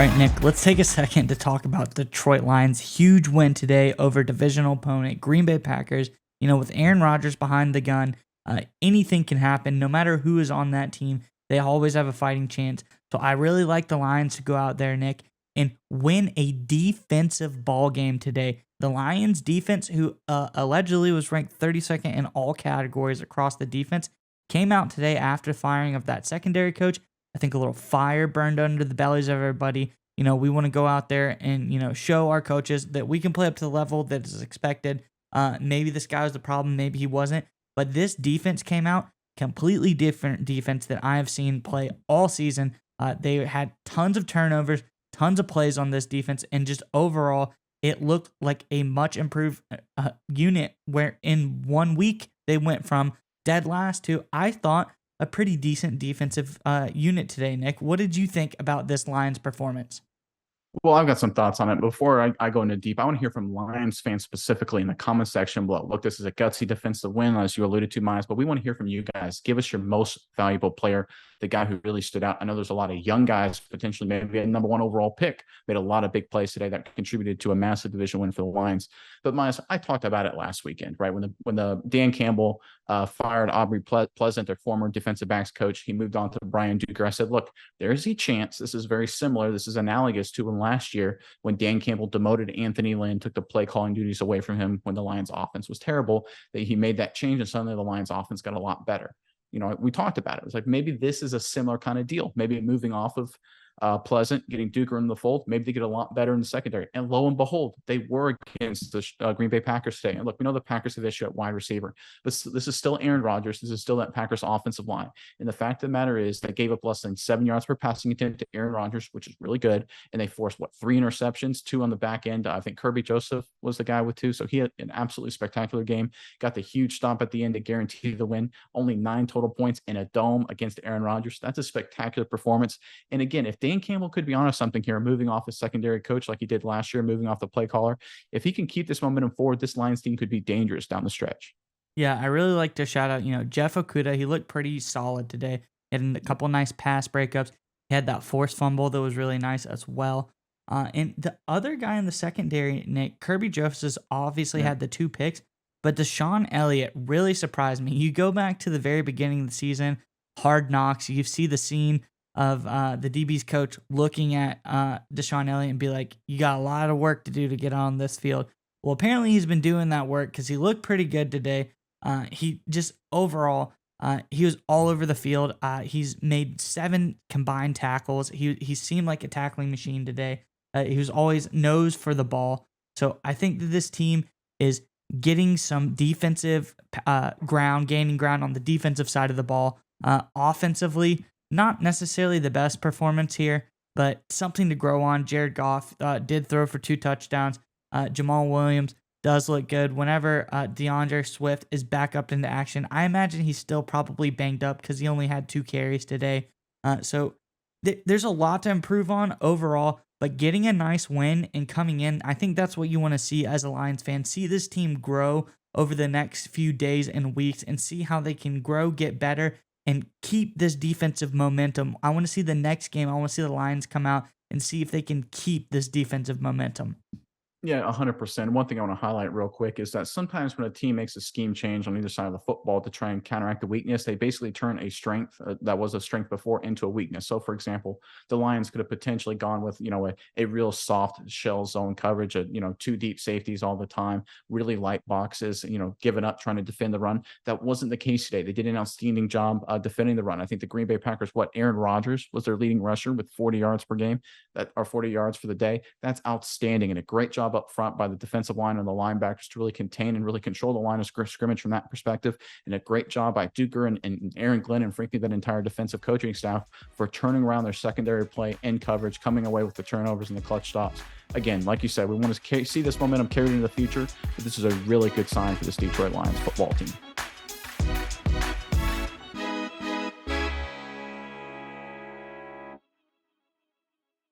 All right, Nick, let's take a second to talk about the Detroit Lions' huge win today over divisional opponent Green Bay Packers. You know, with Aaron Rodgers behind the gun, anything can happen. No matter who is on that team, they always have a fighting chance. So I really like the Lions to go out there, Nick, and win a defensive ball game today. The Lions defense, who allegedly was ranked 32nd in all categories across the defense, came out today after firing of that secondary coach. I think a little fire burned under the bellies of everybody. You know, we want to go out there and, show our coaches that we can play up to the level that is expected. Maybe this guy was the problem, maybe he wasn't. But this defense came out completely different defense that I have seen play all season. They had tons of turnovers, tons of plays on this defense, and just overall, it looked like a much improved unit where in 1 week they went from dead last to, I thought, a pretty decent defensive unit today, Nick. What did you think about this Lions performance? Well, I've got some thoughts on it. Before I go into deep, I want to hear from Lions fans specifically in the comment section below. Look, this is a gutsy defensive win, as you alluded to, Miles, but we want to hear from you guys. Give us your most valuable player, the guy who really stood out. I know there's a lot of young guys, potentially maybe a number one overall pick, made a lot of big plays today that contributed to a massive division win for the Lions. But Miles, I talked about it last weekend, right? When the Dan Campbell fired Aubrey Pleasant, their former defensive backs coach, he moved on to Brian Duker. I said, look, there's a chance. This is very similar. This is analogous to when last year when Dan Campbell demoted Anthony Lynn, took the play calling duties away from him when the Lions offense was terrible, that he made that change and suddenly the Lions offense got a lot better. We talked about it. It was like, maybe this is a similar kind of deal. Maybe moving off of Pleasant, getting Duker in the fold, maybe they get a lot better in the secondary. And lo and behold, they were against the Green Bay Packers today. And look, we know the Packers have issue at wide receiver. This is still Aaron Rodgers. This is still that Packers offensive line. And the fact of the matter is they gave up less than 7 yards per passing attempt to Aaron Rodgers, which is really good. And they forced, 3 interceptions, 2 on the back end. I think Kirby Joseph was the guy with 2. So he had an absolutely spectacular game. Got the huge stop at the end to guarantee the win. Only 9 total points in a dome against Aaron Rodgers. That's a spectacular performance. And again, if Dan Campbell could be honest something here, moving off a secondary coach like he did last year, moving off the play caller, if he can keep this momentum forward, this Lions team could be dangerous down the stretch. Yeah, I really like to shout out, Jeff Okudah. He looked pretty solid today. He had a couple nice pass breakups. He had that forced fumble that was really nice as well. And the other guy in the secondary, Nick, Kirby Joseph obviously had the 2 picks, but DeShon Elliott really surprised me. You go back to the very beginning of the season, Hard Knocks, you see the scene of the DB's coach looking at DeShon Elliott and be like, you got a lot of work to do to get on this field. Well, apparently he's been doing that work because he looked pretty good today. He just overall, he was all over the field. He's made 7 combined tackles. He seemed like a tackling machine today. He was always nose for the ball. So I think that this team is getting some defensive ground, gaining ground on the defensive side of the ball. Offensively, not necessarily the best performance here, but something to grow on. Jared Goff did throw for 2 touchdowns. Jamal Williams does look good. Whenever DeAndre Swift is back up into action, I imagine he's still probably banged up because he only had 2 carries today. So there's a lot to improve on overall, but getting a nice win and coming in, I think that's what you want to see as a Lions fan. See this team grow over the next few days and weeks and see how they can grow, get better, and keep this defensive momentum. I want to see the next game. I want to see the Lions come out and see if they can keep this defensive momentum. Yeah, 100%. One thing I want to highlight real quick is that sometimes when a team makes a scheme change on either side of the football to try and counteract the weakness, they basically turn a strength that was a strength before into a weakness. So, for example, the Lions could have potentially gone with, a real soft shell zone coverage, 2 deep safeties all the time, really light boxes, giving up, trying to defend the run. That wasn't the case today. They did an outstanding job defending the run. I think the Green Bay Packers, Aaron Rodgers was their leading rusher with 40 yards per game, that are 40 yards for the day. That's outstanding and a great job up front by the defensive line and the linebackers to really contain and really control the line of scrimmage from that perspective. And a great job by Duker and Aaron Glenn and frankly that entire defensive coaching staff for turning around their secondary play and coverage, coming away with the turnovers and the clutch stops. Again, like you said, we want to see this momentum carried into the future, but this is a really good sign for this Detroit Lions football team.